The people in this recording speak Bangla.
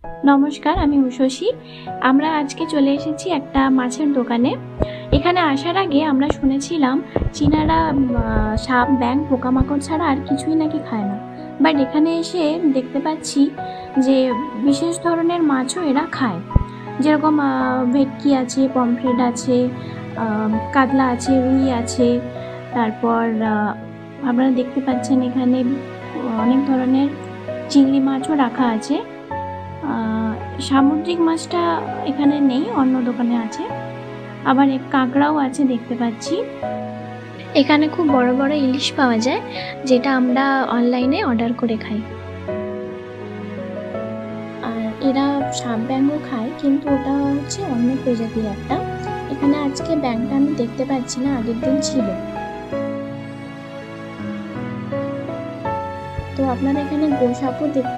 নমস্কার, আমি উষসী। আমরা আজকে চলে এসেছি একটা মাছের দোকানে। এখানে আসার আগে আমরা শুনেছিলাম চীনারা সাপ, ব্যাঙ, পোকামাকড় ছাড়া আর কিছুই নাকি খায় না। বাট এখানে এসে দেখতে পাচ্ছি যে বিশেষ ধরনের মাছও এরা খায়, যেরকম ভেটকি আছে, পমফ্রেট আছে, কাতলা আছে, রুই আছে। তারপর আপনারা দেখতে পাচ্ছেন এখানে অনেক ধরনের চিংড়ি মাছও রাখা আছে। সামুদ্রিক মাছটা এখানে নেই, অন্য দোকানে আছে। আবার কাঁকড়াও আছে দেখতে পাচ্ছি। এখানে খুব বড় বড় ইলিশ পাওয়া যায়, যেটা আমরা অনলাইনে অর্ডার করে খাই। আর এরা সাপ ব্যাঙও খায়, কিন্তু ওটা হচ্ছে অন্য প্রজাতির একটা। এখানে আজকে ব্যাঙটা আমি দেখতে পাচ্ছি না, আগের দিন ছিল। তো আপনারা এখানে গোসাপও দেখতে